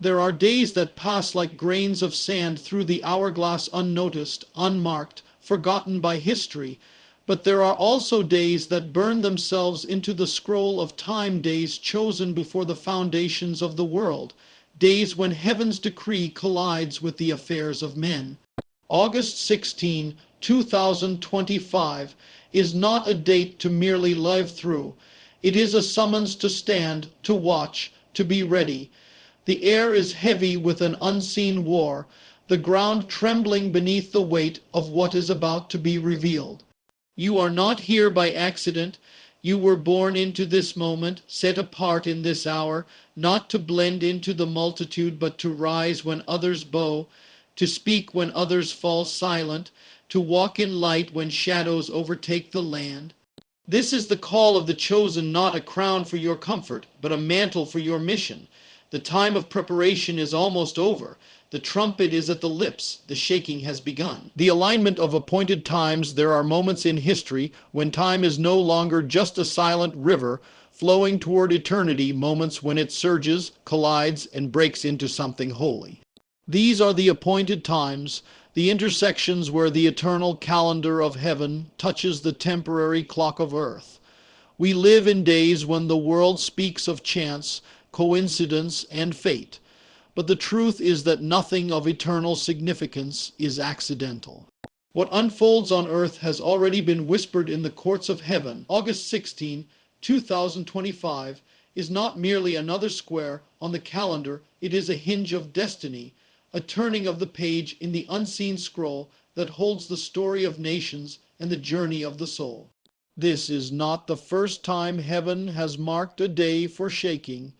There are days that pass like grains of sand through the hourglass unnoticed, unmarked, forgotten by history, but there are also days that burn themselves into the scroll of time, days chosen before the foundations of the world, days when heaven's decree collides with the affairs of men. August 16, 2025 is not a date to merely live through. It is a summons to stand, to watch, to be ready. The air is heavy with an unseen war, the ground trembling beneath the weight of what is about to be revealed. You are not here by accident. You were born into this moment, set apart in this hour, not to blend into the multitude, but to rise when others bow, to speak when others fall silent, to walk in light when shadows overtake the land. This is the call of the chosen, not a crown for your comfort, but a mantle for your mission. The time of preparation is almost over. The trumpet is at the lips. The shaking has begun. The alignment of appointed times. There are moments in history when time is no longer just a silent river flowing toward eternity, moments when it surges, collides, and breaks into something holy. These are the appointed times, the intersections where the eternal calendar of heaven touches the temporary clock of earth. We live in days when the world speaks of chance, coincidence, and fate, but the truth is that nothing of eternal significance is accidental. What unfolds on earth has already been whispered in the courts of heaven. August 16, 2025 is not merely another square on the calendar, it is a hinge of destiny, a turning of the page in the unseen scroll that holds the story of nations and the journey of the soul. This is not the first time heaven has marked a day for shaking,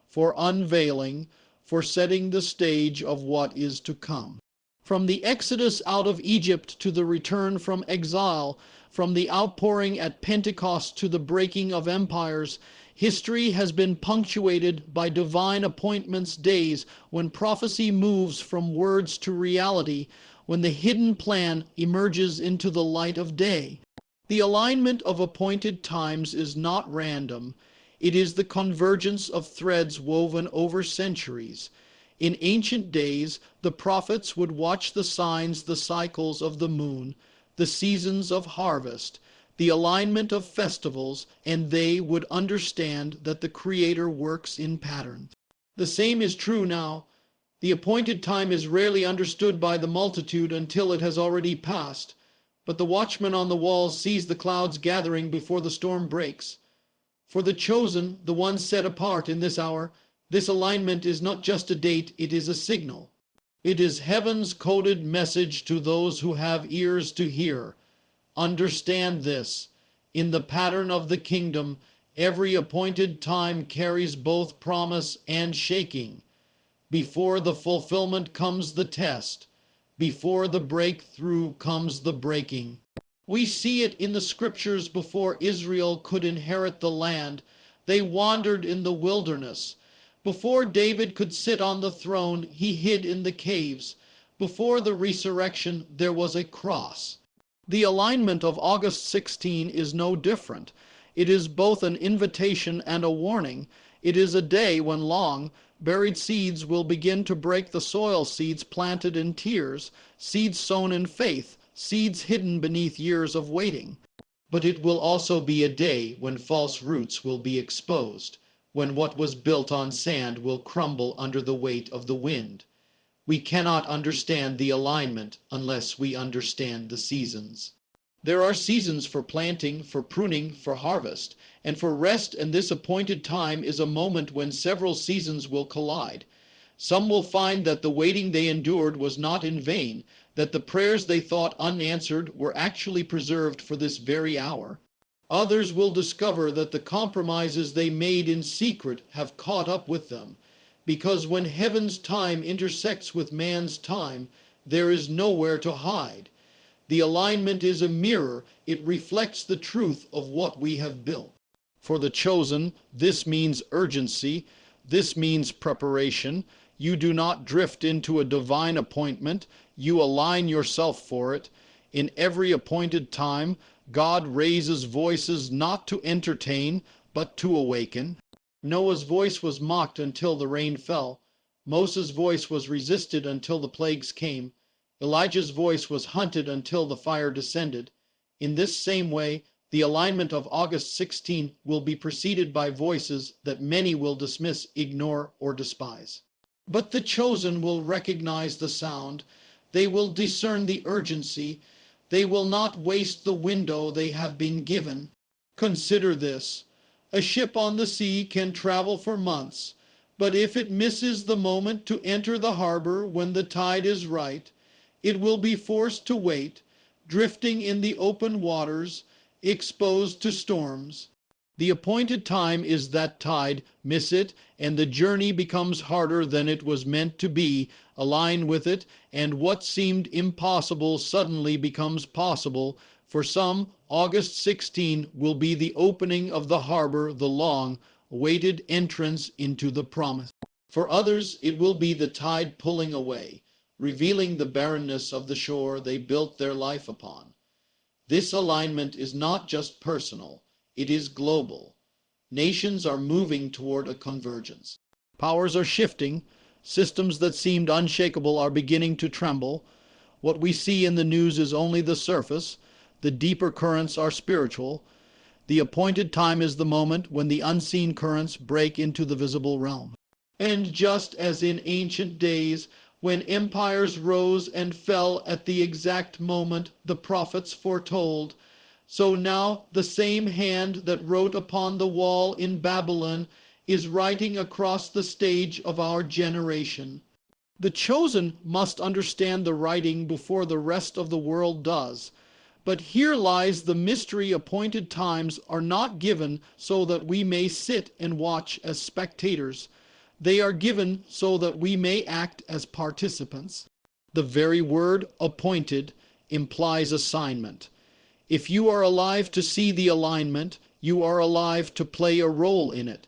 for unveiling, for setting the stage of what is to come. From the exodus out of Egypt to the return from exile, from the outpouring at Pentecost to the breaking of empires, history has been punctuated by divine appointments, days when prophecy moves from words to reality, when the hidden plan emerges into the light of day. The alignment of appointed times is not random. It is the convergence of threads woven over centuries. In ancient days, the prophets would watch the signs, the cycles of the moon, the seasons of harvest, the alignment of festivals, and they would understand that the Creator works in patterns. The same is true now. The appointed time is rarely understood by the multitude until it has already passed, but the watchman on the wall sees the clouds gathering before the storm breaks. For the chosen, the ones set apart in this hour, this alignment is not just a date, it is a signal. It is heaven's coded message to those who have ears to hear. Understand this. In the pattern of the kingdom, every appointed time carries both promise and shaking. Before the fulfillment comes the test. Before the breakthrough comes the breaking. We see it in the scriptures. Before Israel could inherit the land, they wandered in the wilderness. Before David could sit on the throne, he hid in the caves. Before the resurrection, there was a cross. The alignment of August 16 is no different. It is both an invitation and a warning. It is a day when long buried seeds will begin to break the soil, seeds planted in tears, seeds sown in faith, seeds hidden beneath years of waiting. But it will also be a day when false roots will be exposed, when what was built on sand will crumble under the weight of the wind. We cannot understand the alignment unless we understand the seasons. There are seasons for planting, for pruning, for harvest, and for rest, and this appointed time is a moment when several seasons will collide. Some will find that the waiting they endured was not in vain, that the prayers they thought unanswered were actually preserved for this very hour. Others will discover that the compromises they made in secret have caught up with them, because when heaven's time intersects with man's time, there is nowhere to hide. The alignment is a mirror. It reflects the truth of what we have built. For the chosen, this means urgency. This means preparation. You do not drift into a divine appointment. You align yourself for it. In every appointed time, God raises voices not to entertain, but to awaken. Noah's voice was mocked until the rain fell. Moses' voice was resisted until the plagues came. Elijah's voice was hunted until the fire descended. In this same way, the alignment of August 16 will be preceded by voices that many will dismiss, ignore, or despise. But the chosen will recognize the sound. They will discern the urgency. They will not waste the window they have been given. Consider this. A ship on the sea can travel for months, but if it misses the moment to enter the harbor when the tide is right, it will be forced to wait, drifting in the open waters, exposed to storms. The appointed time is that tide. Miss it, and the journey becomes harder than it was meant to be. Align with it, and what seemed impossible suddenly becomes possible. For some, August 16 will be the opening of the harbor, the long-awaited entrance into the promise. For others, it will be the tide pulling away, revealing the barrenness of the shore they built their life upon. This alignment is not just personal, it is global. Nations are moving toward a convergence. Powers are shifting. Systems that seemed unshakable are beginning to tremble. What we see in the news is only the surface. The deeper currents are spiritual. The appointed time is the moment when the unseen currents break into the visible realm. And just as in ancient days, when empires rose and fell at the exact moment the prophets foretold, so now the same hand that wrote upon the wall in Babylon is writing across the stage of our generation. The chosen must understand the writing before the rest of the world does. But here lies the mystery. Appointed times are not given so that we may sit and watch as spectators. They are given so that we may act as participants. The very word appointed implies assignment. If you are alive to see the alignment, you are alive to play a role in it.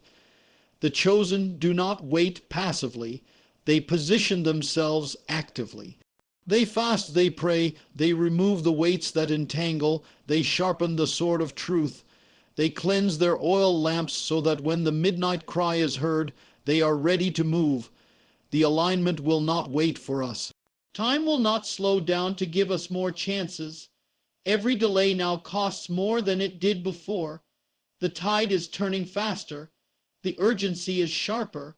The chosen do not wait passively. They position themselves actively. They fast, they pray, they remove the weights that entangle, they sharpen the sword of truth. They cleanse their oil lamps so that when the midnight cry is heard, they are ready to move. The alignment will not wait for us. Time will not slow down to give us more chances. Every delay now costs more than it did before. The tide is turning faster. The urgency is sharper.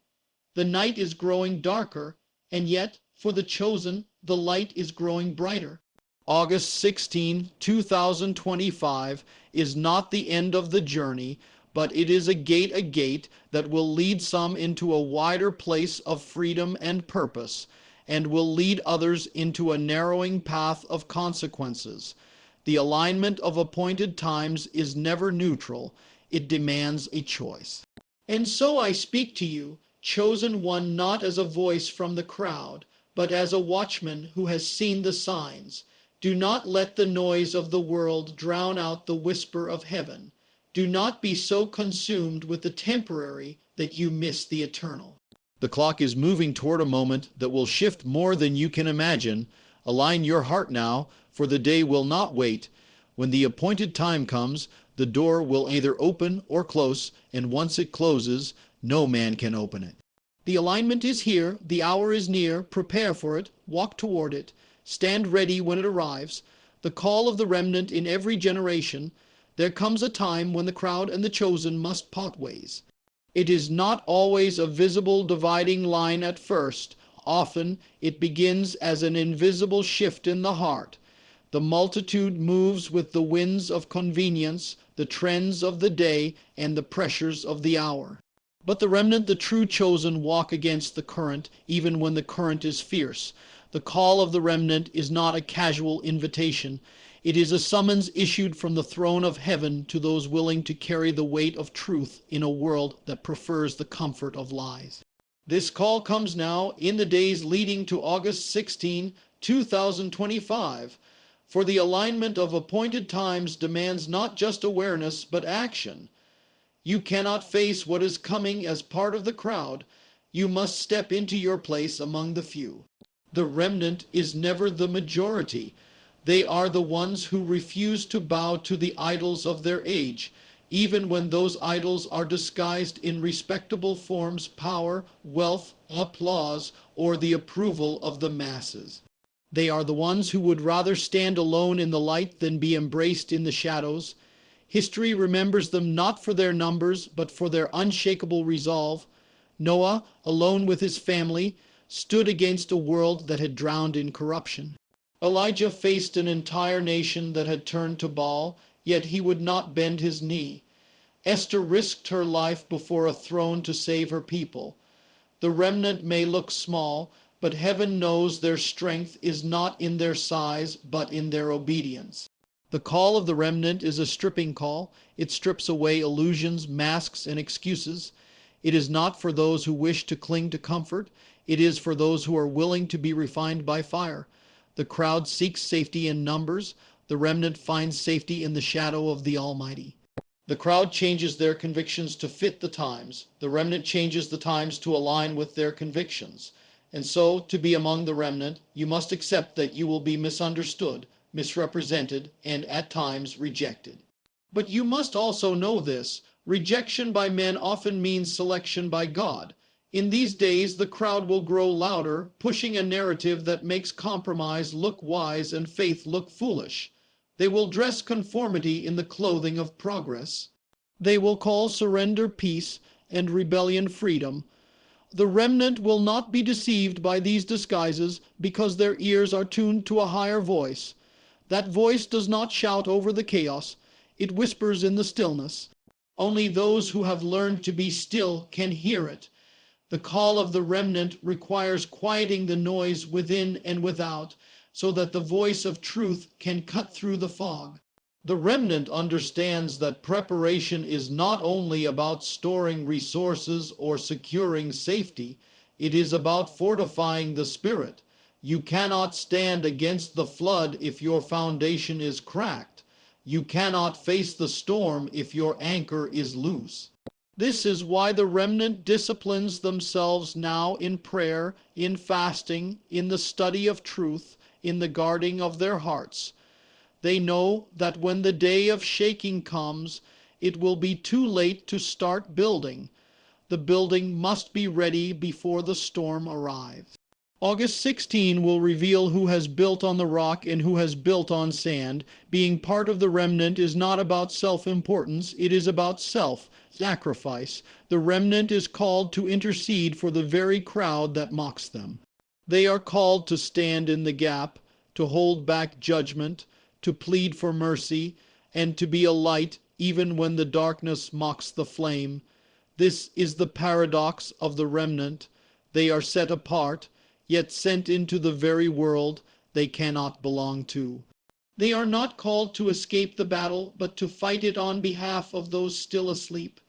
The night is growing darker, and yet, for the chosen, the light is growing brighter. August 16, 2025 is not the end of the journey, but it is a gate that will lead some into a wider place of freedom and purpose, and will lead others into a narrowing path of consequences. The alignment of appointed times is never neutral. It demands a choice. And so I speak to you, chosen one, not as a voice from the crowd, but as a watchman who has seen the signs. Do not let the noise of the world drown out the whisper of heaven. Do not be so consumed with the temporary that you miss the eternal. The clock is moving toward a moment that will shift more than you can imagine. Align your heart now, for the day will not wait. When the appointed time comes, the door will either open or close, and once it closes, no man can open it. The alignment is here, the hour is near. Prepare for it, walk toward it, stand ready when it arrives. The call of the remnant in every generation. There comes a time when the crowd and the chosen must part ways. It is not always a visible dividing line at first. Often it begins as an invisible shift in the heart. The multitude moves with the winds of convenience, the trends of the day, and the pressures of the hour. But the remnant, the true chosen, walk against the current, even when the current is fierce. The call of the remnant is not a casual invitation. It is a summons issued from the throne of heaven to those willing to carry the weight of truth in a world that prefers the comfort of lies. This call comes now in the days leading to August 16, 2025. For the alignment of appointed times demands not just awareness, but action. You cannot face what is coming as part of the crowd. You must step into your place among the few. The remnant is never the majority. They are the ones who refuse to bow to the idols of their age. even when those idols are disguised in respectable forms, power, wealth, applause, or the approval of the masses. They are the ones who would rather stand alone in the light than be embraced in the shadows. History remembers them not for their numbers, but for their unshakable resolve. Noah, alone with his family, stood against a world that had drowned in corruption. Elijah faced an entire nation that had turned to Baal, yet he would not bend his knee. Esther risked her life before a throne to save her people. The remnant may look small, but heaven knows their strength is not in their size, but in their obedience. The call of the remnant is a stripping call. It strips away illusions, masks, and excuses. It is not for those who wish to cling to comfort. It is for those who are willing to be refined by fire. The crowd seeks safety in numbers. The remnant finds safety in the shadow of the Almighty. The crowd changes their convictions to fit the times. The remnant changes the times to align with their convictions. And so, to be among the remnant, you must accept that you will be misunderstood, misrepresented, and at times rejected. But you must also know this: rejection by men often means selection by God. In these days, the crowd will grow louder, pushing a narrative that makes compromise look wise and faith look foolish. They will dress conformity in the clothing of progress. They will call surrender peace and rebellion freedom. The remnant will not be deceived by these disguises because their ears are tuned to a higher voice. That voice does not shout over the chaos. It whispers in the stillness. Only those who have learned to be still can hear it. The call of the remnant requires quieting the noise within and without, so that the voice of truth can cut through the fog. The remnant understands that preparation is not only about storing resources or securing safety, it is about fortifying the spirit. You cannot stand against the flood if your foundation is cracked. You cannot face the storm if your anchor is loose. This is why the remnant disciplines themselves now in prayer, in fasting, in the study of truth, in the guarding of their hearts. They know that when the day of shaking comes, it will be too late to start building. The building must be ready before the storm arrives. August 16 will reveal who has built on the rock and who has built on sand. Being part of the remnant is not about self-importance, it is about self-sacrifice. The remnant is called to intercede for the very crowd that mocks them. They are called to stand in the gap, to hold back judgment, to plead for mercy, and to be a light even when the darkness mocks the flame. This is the paradox of the remnant. They are set apart, yet sent into the very world they cannot belong to. They are not called to escape the battle, but to fight it on behalf of those still asleep.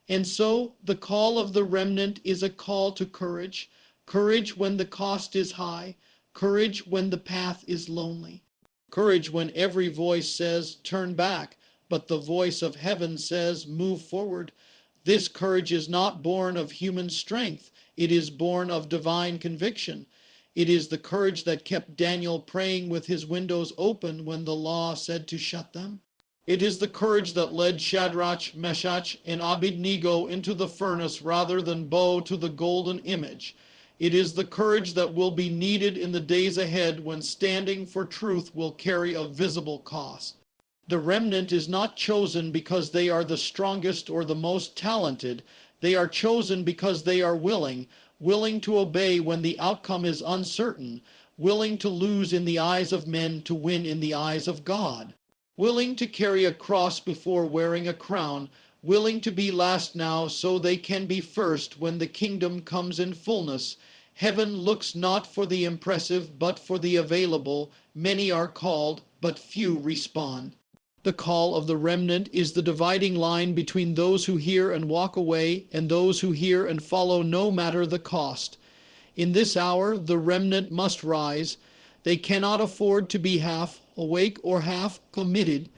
And so the call of the remnant is a call to courage, courage when the cost is high, courage when the path is lonely, courage when every voice says, turn back, but the voice of heaven says, move forward. This courage is not born of human strength. It is born of divine conviction. It is the courage that kept Daniel praying with his windows open when the law said to shut them. It is the courage that led Shadrach, Meshach, and Abednego into the furnace rather than bow to the golden image. It is the courage that will be needed in the days ahead when standing for truth will carry a visible cost. The remnant is not chosen because they are the strongest or the most talented. They are chosen because they are willing to obey when the outcome is uncertain, willing to lose in the eyes of men to win in the eyes of God, willing to carry a cross before wearing a crown, willing to be last now so they can be first when the kingdom comes in fullness. Heaven looks not for the impressive, but for the available. Many are called, but few respond. The call of the remnant is the dividing line between those who hear and walk away and those who hear and follow no matter the cost. In this hour, the remnant must rise. They cannot afford to be half awake or half committed.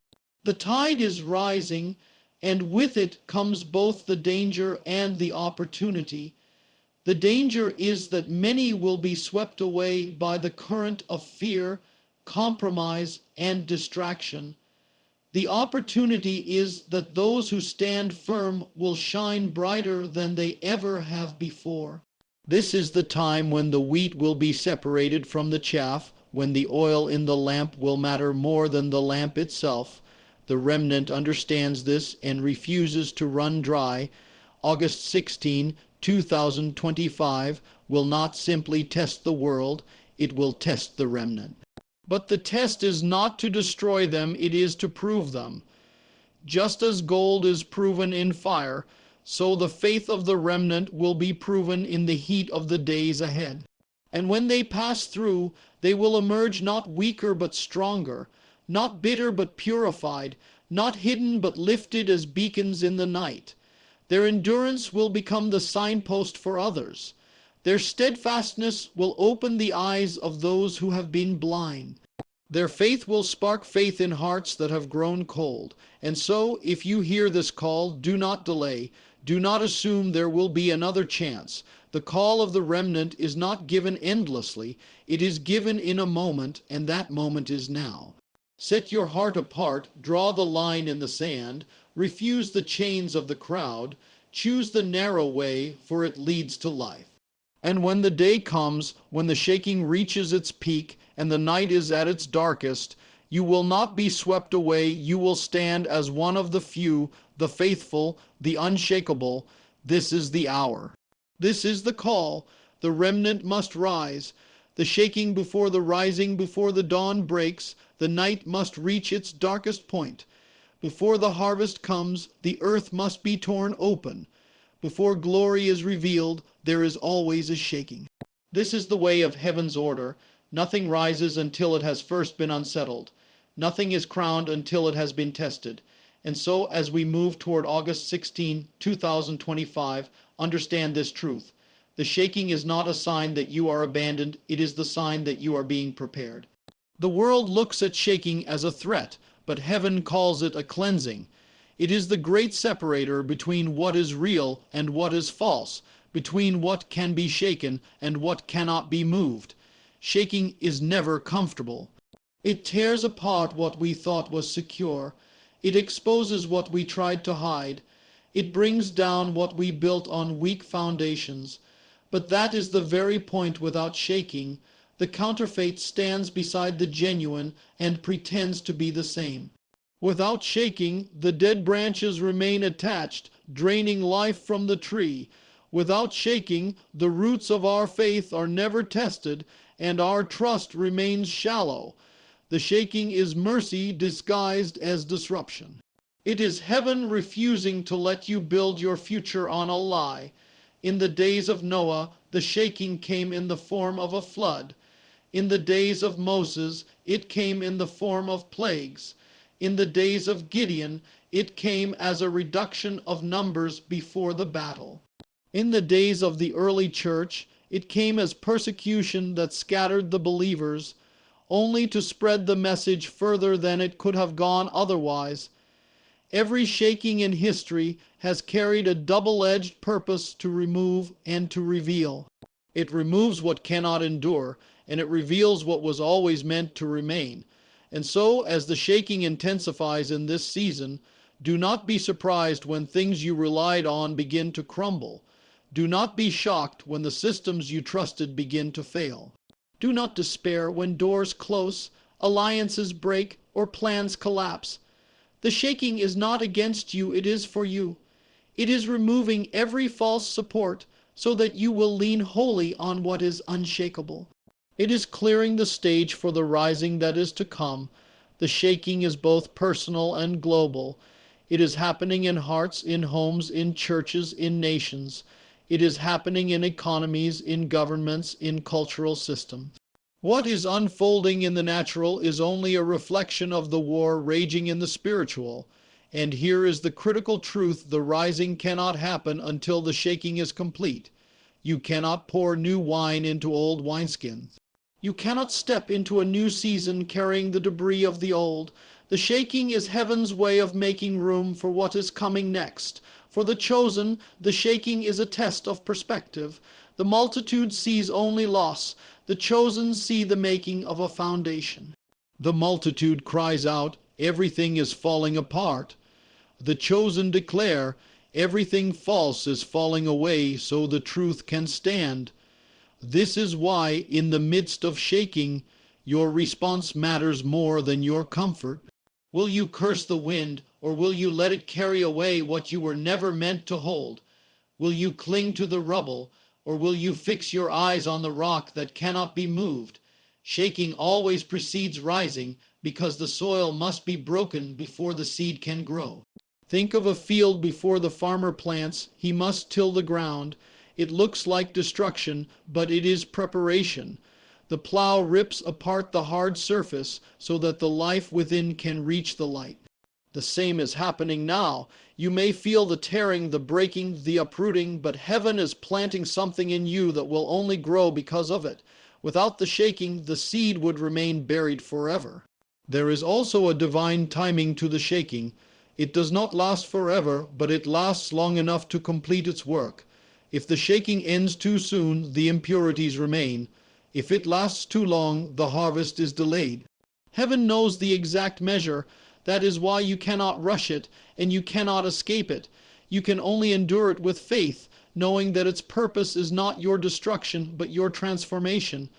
The tide is rising, and with it comes both the danger and the opportunity. The danger is that many will be swept away by the current of fear, compromise, and distraction. The opportunity is that those who stand firm will shine brighter than they ever have before. This is the time when the wheat will be separated from the chaff, when the oil in the lamp will matter more than the lamp itself. The remnant understands this and refuses to run dry. August 16, 2025 will not simply test the world, it will test the remnant. But the test is not to destroy them, it is to prove them. Just as gold is proven in fire, so the faith of the remnant will be proven in the heat of the days ahead. And when they pass through, they will emerge not weaker but stronger, not bitter but purified, not hidden but lifted as beacons in the night. Their endurance will become the signpost for others. Their steadfastness will open the eyes of those who have been blind. Their faith will spark faith in hearts that have grown cold. And so, if you hear this call, do not delay. Do not assume there will be another chance. The call of the remnant is not given endlessly. It is given in a moment, and that moment is now. Set your heart apart, draw the line in the sand, refuse the chains of the crowd, choose the narrow way, for it leads to life. And when the day comes, when the shaking reaches its peak and the night is at its darkest, you will not be swept away. You will stand as one of the few, the faithful, the unshakable. This is the hour. This is the call. The remnant must rise. The shaking before the rising, before the dawn breaks, the night must reach its darkest point. Before the harvest comes, the earth must be torn open. Before glory is revealed, there is always a shaking. This is the way of heaven's order. Nothing rises until it has first been unsettled. Nothing is crowned until it has been tested. And so, as we move toward August 16, 2025, understand this truth. The shaking is not a sign that you are abandoned. It is the sign that you are being prepared. The world looks at shaking as a threat, but heaven calls it a cleansing. It is the great separator between what is real and what is false, between what can be shaken and what cannot be moved. Shaking is never comfortable. It tears apart what we thought was secure. It exposes what we tried to hide. It brings down what we built on weak foundations. But that is the very point without shaking. The counterfeit stands beside the genuine and pretends to be the same. Without shaking, the dead branches remain attached, draining life from the tree. Without shaking, the roots of our faith are never tested, and our trust remains shallow. The shaking is mercy disguised as disruption. It is heaven refusing to let you build your future on a lie. In the days of Noah, the shaking came in the form of a flood. In the days of Moses, it came in the form of plagues. In the days of Gideon, it came as a reduction of numbers before the battle. In the days of the early church, it came as persecution that scattered the believers, only to spread the message further than it could have gone otherwise. Every shaking in history has carried a double-edged purpose to remove and to reveal. It removes what cannot endure, and it reveals what was always meant to remain. And so, as the shaking intensifies in this season, do not be surprised when things you relied on begin to crumble. Do not be shocked when the systems you trusted begin to fail. Do not despair when doors close, alliances break, or plans collapse. The shaking is not against you, it is for you. It is removing every false support so that you will lean wholly on what is unshakable. It is clearing the stage for the rising that is to come. The shaking is both personal and global. It is happening in hearts, in homes, in churches, in nations. It is happening in economies, in governments, in cultural systems. What is unfolding in the natural is only a reflection of the war raging in the spiritual. And here is the critical truth: the rising cannot happen until the shaking is complete. You cannot pour new wine into old wineskins. You cannot step into a new season carrying the debris of the old. The shaking is heaven's way of making room for what is coming next. For the chosen, the shaking is a test of perspective. The multitude sees only loss. The chosen see the making of a foundation. The multitude cries out, everything is falling apart. The chosen declare, everything false is falling away so the truth can stand. This is why, in the midst of shaking, your response matters more than your comfort. Will you curse the wind, or will you let it carry away what you were never meant to hold? Will you cling to the rubble, or will you fix your eyes on the rock that cannot be moved? Shaking always precedes rising, because the soil must be broken before the seed can grow. Think of a field before the farmer plants. He must till the ground. It looks like destruction, but it is preparation. The plow rips apart the hard surface so that the life within can reach the light. The same is happening now. You may feel the tearing, the breaking, the uprooting, but heaven is planting something in you that will only grow because of it. Without the shaking, the seed would remain buried forever. There is also a divine timing to the shaking. It does not last forever, but it lasts long enough to complete its work. If the shaking ends too soon, the impurities remain. If it lasts too long, the harvest is delayed. Heaven knows the exact measure. That is why you cannot rush it, and you cannot escape it. You can only endure it with faith, knowing that its purpose is not your destruction, but your transformation.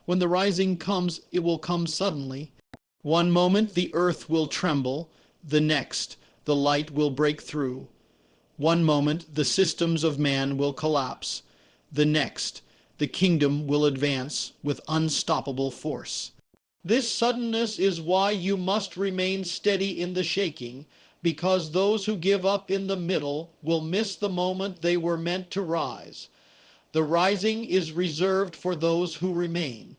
When the rising comes, it will come suddenly. One moment the earth will tremble, the next the light will break through. One moment the systems of man will collapse, the next the kingdom will advance with unstoppable force. This suddenness is why you must remain steady in the shaking, because those who give up in the middle will miss the moment they were meant to rise. The rising is reserved for those who remain.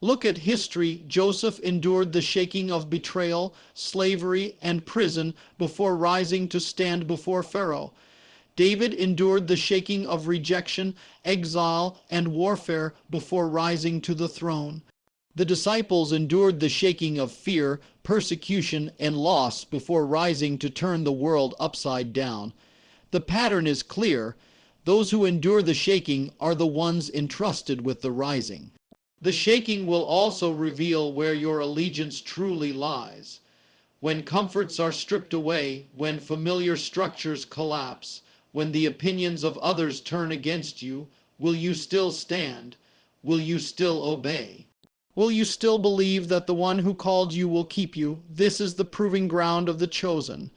Look at history. Joseph endured the shaking of betrayal, slavery, and prison before rising to stand before Pharaoh. David endured the shaking of rejection, exile, and warfare before rising to the throne. The disciples endured the shaking of fear, persecution, and loss before rising to turn the world upside down. The pattern is clear. Those who endure the shaking are the ones entrusted with the rising. The shaking will also reveal where your allegiance truly lies. When comforts are stripped away, when familiar structures collapse, when the opinions of others turn against you, will you still stand? Will you still obey? Will you still believe that the one who called you will keep you? This is the proving ground of the chosen.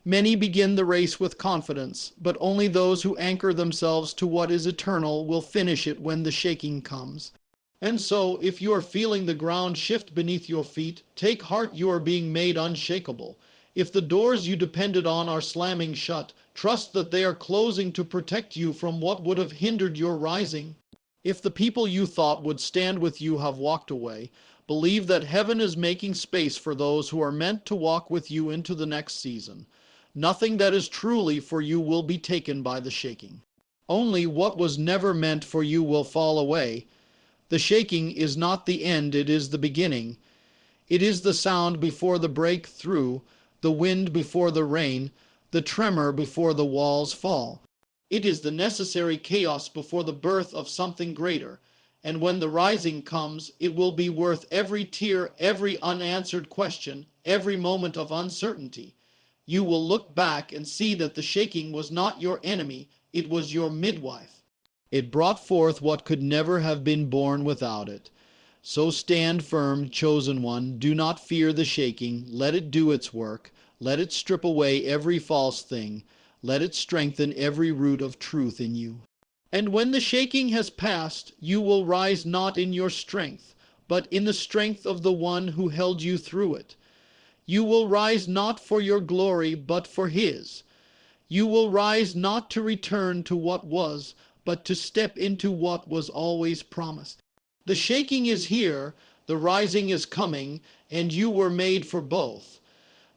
Many begin the race with confidence, but only those who anchor themselves to what is eternal will finish it when the shaking comes. And so, if you are feeling the ground shift beneath your feet, take heart, you are being made unshakable. If the doors you depended on are slamming shut, trust that they are closing to protect you from what would have hindered your rising. If the people you thought would stand with you have walked away, believe that heaven is making space for those who are meant to walk with you into the next season. Nothing that is truly for you will be taken by the shaking. Only what was never meant for you will fall away. The shaking is not the end, it is the beginning. It is the sound before the breakthrough, the wind before the rain, the tremor before the walls fall. It is the necessary chaos before the birth of something greater. And when the rising comes, it will be worth every tear, every unanswered question, every moment of uncertainty. You will look back and see that the shaking was not your enemy, it was your midwife. It brought forth what could never have been born without it. So stand firm, chosen one. Do not fear the shaking. Let it do its work. Let it strip away every false thing. Let it strengthen every root of truth in you. And when the shaking has passed, you will rise not in your strength, but in the strength of the one who held you through it. You will rise not for your glory, but for his. You will rise not to return to what was, but to step into what was always promised. The shaking is here, the rising is coming, and you were made for both.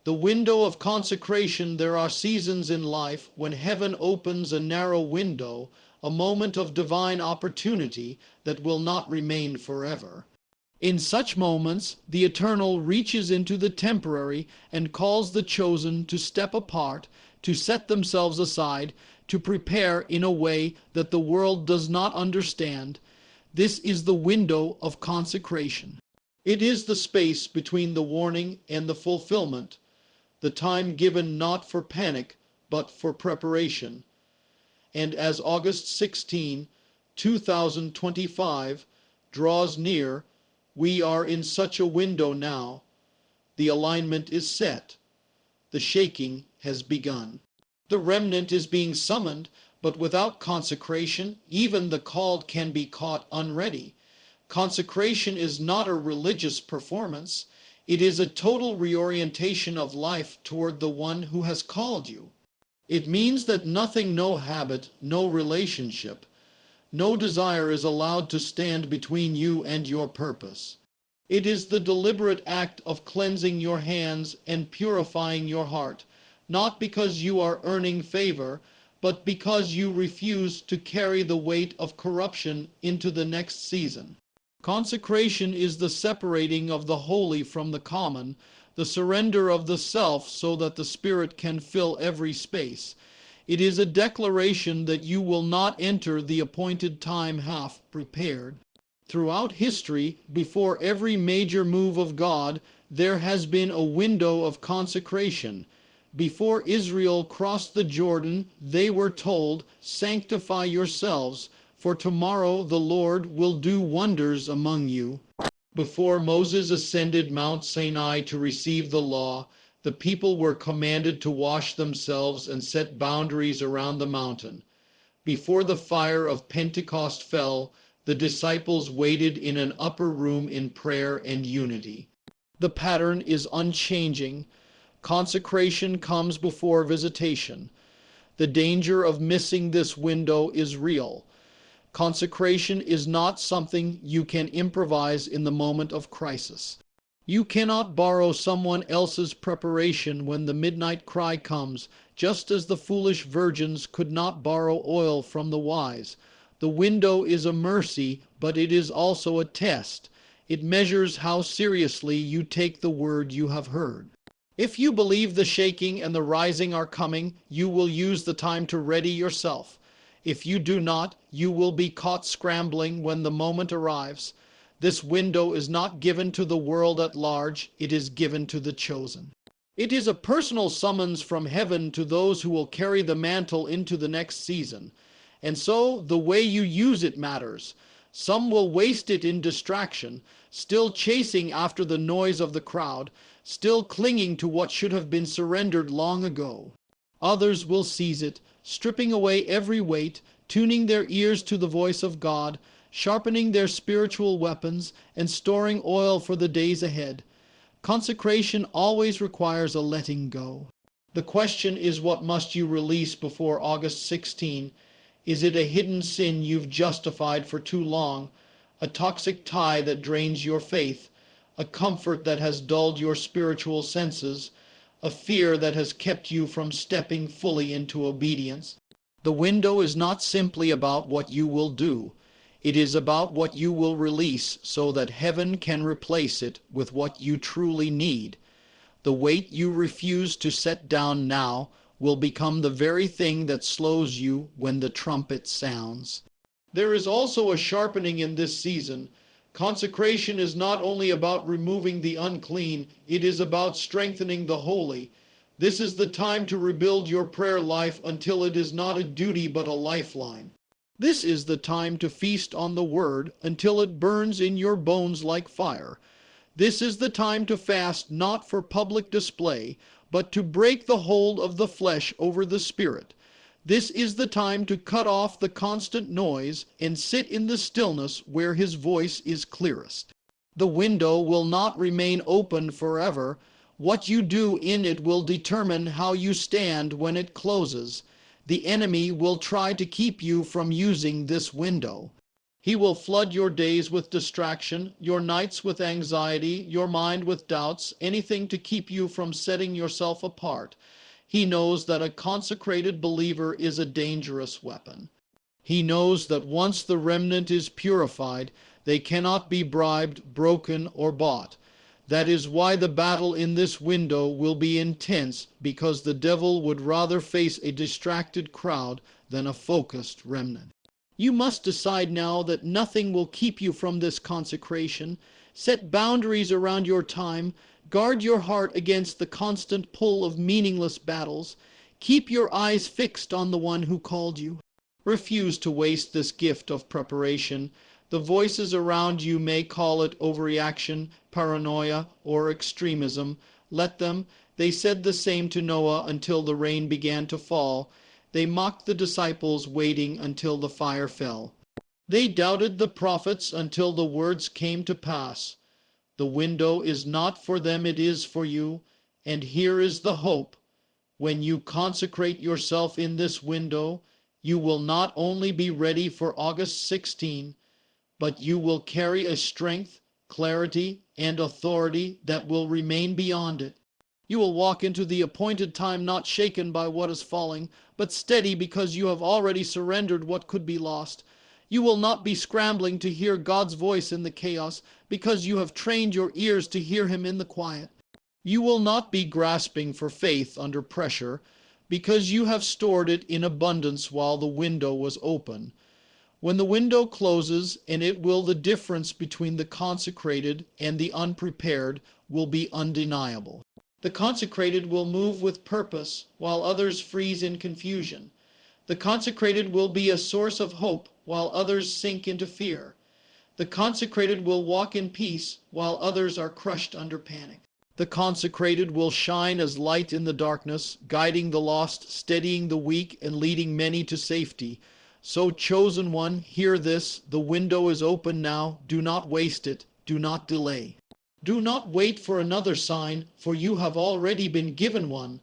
The window of consecration. There are seasons in life when heaven opens a narrow window, a moment of divine opportunity that will not remain forever. In such moments, the eternal reaches into the temporary and calls the chosen to step apart, to set themselves aside, to prepare in a way that the world does not understand. This is the window of consecration. It is the space between the warning and the fulfillment, the time given not for panic, but for preparation. And as August 16, 2025 draws near, we are in such a window now. The alignment is set. The shaking has begun. The remnant is being summoned, but without consecration, even the called can be caught unready. Consecration is not a religious performance. It is a total reorientation of life toward the one who has called you. It means that nothing, no habit, no relationship, no desire is allowed to stand between you and your purpose. It is the deliberate act of cleansing your hands and purifying your heart, not because you are earning favor, but because you refuse to carry the weight of corruption into the next season. Consecration is the separating of the holy from the common, the surrender of the self so that the Spirit can fill every space. It is a declaration that you will not enter the appointed time half prepared. Throughout history, before every major move of God, there has been a window of consecration. Before Israel crossed the Jordan, they were told, "Sanctify yourselves, for tomorrow the Lord will do wonders among you." Before Moses ascended Mount Sinai to receive the law, the people were commanded to wash themselves and set boundaries around the mountain. Before the fire of Pentecost fell, the disciples waited in an upper room in prayer and unity. The pattern is unchanging. Consecration comes before visitation. The danger of missing this window is real. Consecration is not something you can improvise in the moment of crisis. You cannot borrow someone else's preparation when the midnight cry comes, just as the foolish virgins could not borrow oil from the wise. The window is a mercy, but it is also a test. It measures how seriously you take the word you have heard. If you believe the shaking and the rising are coming, you will use the time to ready yourself. If you do not, you will be caught scrambling when the moment arrives. This window is not given to the world at large, it is given to the chosen. It is a personal summons from heaven to those who will carry the mantle into the next season. And so the way you use it matters. Some will waste it in distraction, still chasing after the noise of the crowd, still clinging to what should have been surrendered long ago. Others will seize it, stripping away every weight, tuning their ears to the voice of God, sharpening their spiritual weapons, and storing oil for the days ahead. Consecration always requires a letting go. The question is, what must you release before August 16? Is it a hidden sin you've justified for too long, a toxic tie that drains your faith, a comfort that has dulled your spiritual senses, a fear that has kept you from stepping fully into obedience? The window is not simply about what you will do. It is about what you will release so that heaven can replace it with what you truly need. The weight you refuse to set down now will become the very thing that slows you when the trumpet sounds. There is also a sharpening in this season. Consecration is not only about removing the unclean, it is about strengthening the holy. This is the time to rebuild your prayer life until it is not a duty but a lifeline. This is the time to feast on the word until it burns in your bones like fire. This is the time to fast not for public display, but to break the hold of the flesh over the spirit. This is the time to cut off the constant noise and sit in the stillness where his voice is clearest. The window will not remain open forever. What you do in it will determine how you stand when it closes. The enemy will try to keep you from using this window. He will flood your days with distraction, your nights with anxiety, your mind with doubts, anything to keep you from setting yourself apart. He knows that a consecrated believer is a dangerous weapon. He knows that once the remnant is purified, they cannot be bribed, broken, or bought. That is why the battle in this window will be intense, because the devil would rather face a distracted crowd than a focused remnant. You must decide now that nothing will keep you from this consecration. Set boundaries around your time. Guard your heart against the constant pull of meaningless battles. Keep your eyes fixed on the one who called you. Refuse to waste this gift of preparation. The voices around you may call it overreaction, paranoia, or extremism. Let them. They said the same to Noah until the rain began to fall. They mocked the disciples waiting until the fire fell. They doubted the prophets until the words came to pass. The window is not for them, it is for you. And here is the hope. When you consecrate yourself in this window, you will not only be ready for August 16, but you will carry a strength, clarity, and authority that will remain beyond it. You will walk into the appointed time not shaken by what is falling, but steady because you have already surrendered what could be lost. You will not be scrambling to hear God's voice in the chaos because you have trained your ears to hear him in the quiet. You will not be grasping for faith under pressure because you have stored it in abundance while the window was open. When the window closes, and it will, the difference between the consecrated and the unprepared will be undeniable. The consecrated will move with purpose, while others freeze in confusion. The consecrated will be a source of hope, while others sink into fear. The consecrated will walk in peace, while others are crushed under panic. The consecrated will shine as light in the darkness, guiding the lost, steadying the weak, and leading many to safety. So, chosen one, hear this. The window is open now. Do not waste it. Do not delay. Do not wait for another sign, for you have already been given one.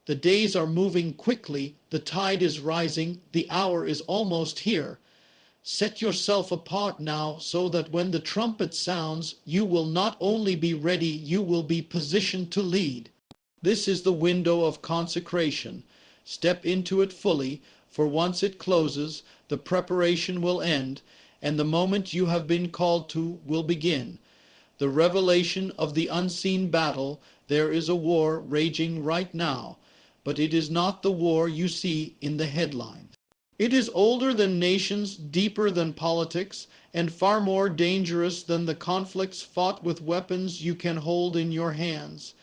The days are moving quickly, the tide is rising, the hour is almost here. Set yourself apart now so that when the trumpet sounds, you will not only be ready, you will be positioned to lead. This is the window of consecration. Step into it fully, for once it closes, the preparation will end, and the moment you have been called to will begin. The revelation of the unseen battle. There is a war raging right now, but it is not the war you see in the headlines. It is older than nations, deeper than politics, and far more dangerous than the conflicts fought with weapons you can hold in your hands.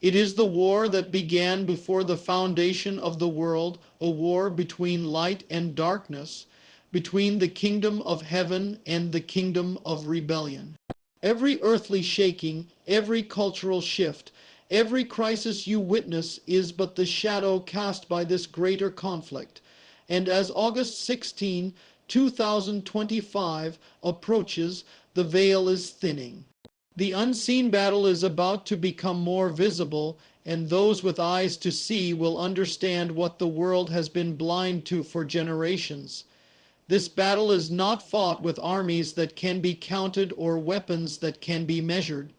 It is the war that began before the foundation of the world, a war between light and darkness, between the kingdom of heaven and the kingdom of rebellion. Every earthly shaking, every cultural shift, every crisis you witness is but the shadow cast by this greater conflict. And as August 16, 2025 approaches, the veil is thinning. The unseen battle is about to become more visible, and those with eyes to see will understand what the world has been blind to for generations. This battle is not fought with armies that can be counted or weapons that can be measured.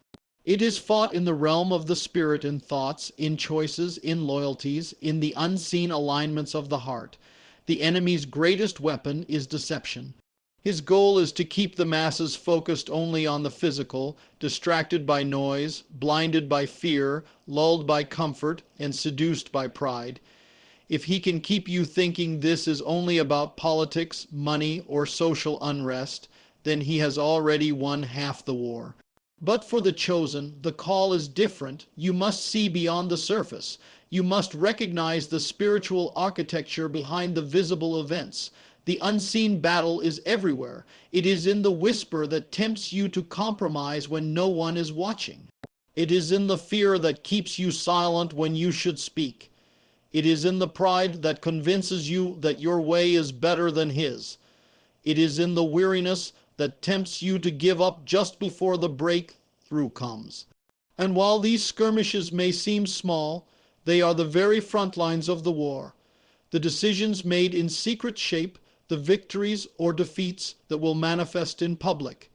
It is fought in the realm of the spirit, in thoughts, in choices, in loyalties, in the unseen alignments of the heart. The enemy's greatest weapon is deception. His goal is to keep the masses focused only on the physical, distracted by noise, blinded by fear, lulled by comfort, and seduced by pride. If he can keep you thinking this is only about politics, money, or social unrest, then he has already won half the war. But for the chosen, the call is different. You must see beyond the surface. You must recognize the spiritual architecture behind the visible events. The unseen battle is everywhere. It is in the whisper that tempts you to compromise when no one is watching. It is in the fear that keeps you silent when you should speak. It is in the pride that convinces you that your way is better than his. It is in the weariness that tempts you to give up just before the breakthrough comes. And while these skirmishes may seem small, they are the very front lines of the war. The decisions made in secret shape the victories or defeats that will manifest in public.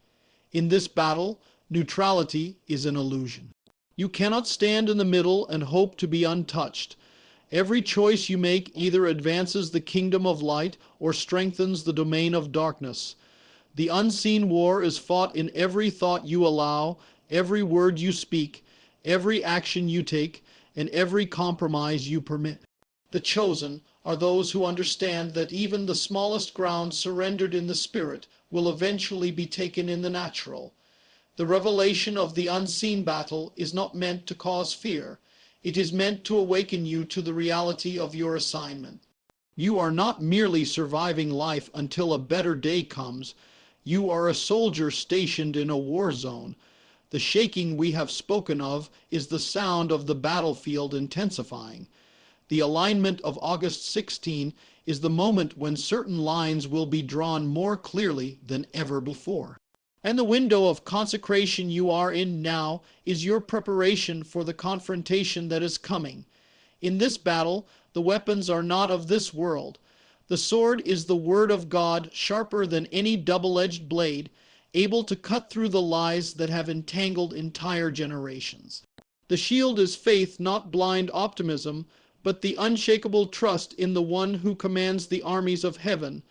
In this battle, neutrality is an illusion. You cannot stand in the middle and hope to be untouched. Every choice you make either advances the kingdom of light or strengthens the domain of darkness. The unseen war is fought in every thought you allow, every word you speak, every action you take, and every compromise you permit. The chosen are those who understand that even the smallest ground surrendered in the spirit will eventually be taken in the natural. The revelation of the unseen battle is not meant to cause fear. It is meant to awaken you to the reality of your assignment. You are not merely surviving life until a better day comes. You are a soldier stationed in a war zone. The shaking we have spoken of is the sound of the battlefield intensifying. The alignment of August 16 is the moment when certain lines will be drawn more clearly than ever before. And the window of consecration you are in now is your preparation for the confrontation that is coming. In this battle, the weapons are not of this world. The sword is the word of God, sharper than any double-edged blade, able to cut through the lies that have entangled entire generations. The shield is faith, not blind optimism, but the unshakable trust in the one who commands the armies of heaven.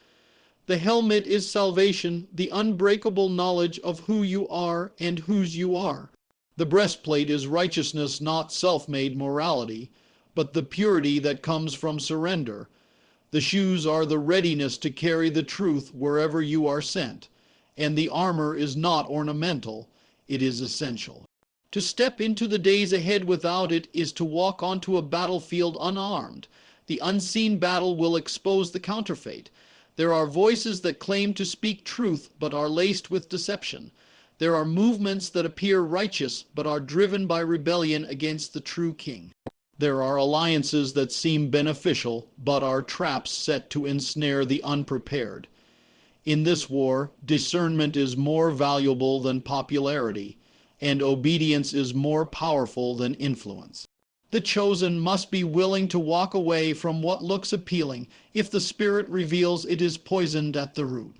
The helmet is salvation, the unbreakable knowledge of who you are and whose you are. The breastplate is righteousness, not self-made morality, but the purity that comes from surrender. The shoes are the readiness to carry the truth wherever you are sent. And the armor is not ornamental, it is essential. To step into the days ahead without it is to walk onto a battlefield unarmed. The unseen battle will expose the counterfeit. There are voices that claim to speak truth but are laced with deception. There are movements that appear righteous but are driven by rebellion against the true king. There are alliances that seem beneficial but are traps set to ensnare the unprepared. In this war, discernment is more valuable than popularity, and obedience is more powerful than influence. The chosen must be willing to walk away from what looks appealing if the Spirit reveals it is poisoned at the root.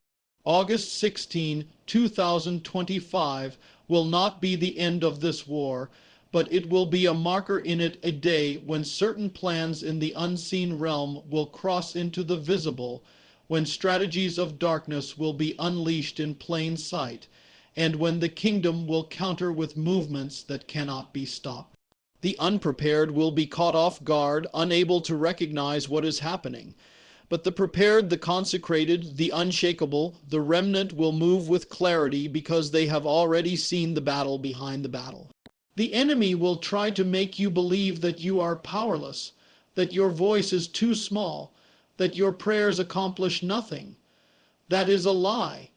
August 16, 2025 will not be the end of this war, but it will be a marker in it, a day when certain plans in the unseen realm will cross into the visible, when strategies of darkness will be unleashed in plain sight, and when the kingdom will counter with movements that cannot be stopped. The unprepared will be caught off guard, unable to recognize what is happening. But the prepared, the consecrated, the unshakable, the remnant will move with clarity because they have already seen the battle behind the battle. The enemy will try to make you believe that you are powerless, that your voice is too small, that your prayers accomplish nothing. That is a lie.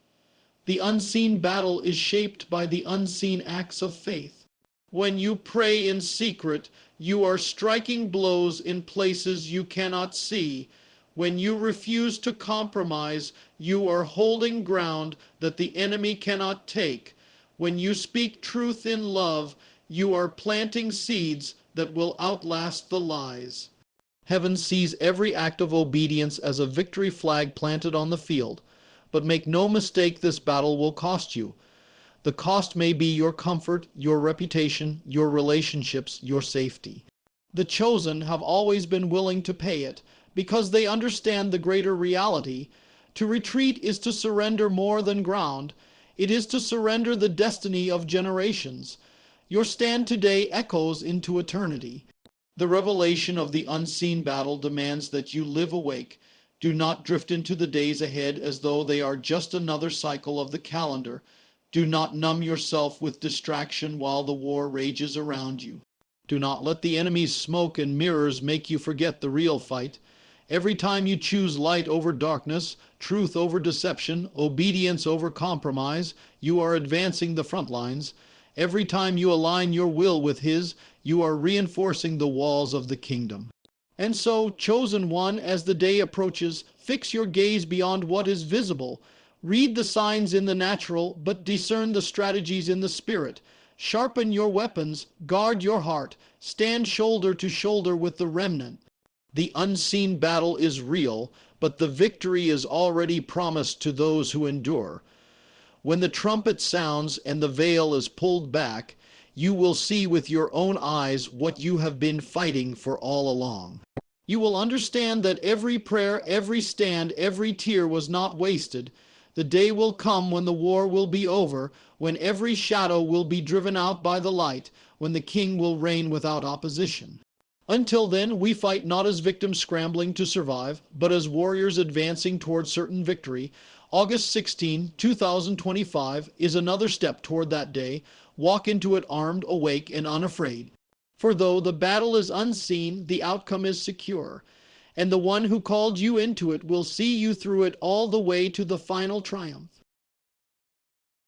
The unseen battle is shaped by the unseen acts of faith. When you pray in secret, you are striking blows in places you cannot see. When you refuse to compromise, you are holding ground that the enemy cannot take. When you speak truth in love, you are planting seeds that will outlast the lies. Heaven sees every act of obedience as a victory flag planted on the field. But make no mistake, this battle will cost you. The cost may be your comfort, your reputation, your relationships, your safety. The chosen have always been willing to pay it because they understand the greater reality. To retreat is to surrender more than ground. It is to surrender the destiny of generations. Your stand today echoes into eternity. The revelation of the unseen battle demands that you live awake. Do not drift into the days ahead as though they are just another cycle of the calendar. Do not numb yourself with distraction while the war rages around you. Do not let the enemy's smoke and mirrors make you forget the real fight. Every time you choose light over darkness, truth over deception, obedience over compromise, you are advancing the front lines. Every time you align your will with His, you are reinforcing the walls of the kingdom. And so, chosen one, as the day approaches, fix your gaze beyond what is visible. Read the signs in the natural, but discern the strategies in the spirit. Sharpen your weapons, guard your heart, stand shoulder to shoulder with the remnant. The unseen battle is real, but the victory is already promised to those who endure. When the trumpet sounds and the veil is pulled back, you will see with your own eyes what you have been fighting for all along. You will understand that every prayer, every stand, every tear was not wasted. The day will come when the war will be over, when every shadow will be driven out by the light, when the King will reign without opposition. Until then, we fight not as victims scrambling to survive, but as warriors advancing toward certain victory. August 16, 2025 is another step toward that day. Walk into it armed, awake, and unafraid. For though the battle is unseen, the outcome is secure. And the one who called you into it will see you through it all the way to the final triumph.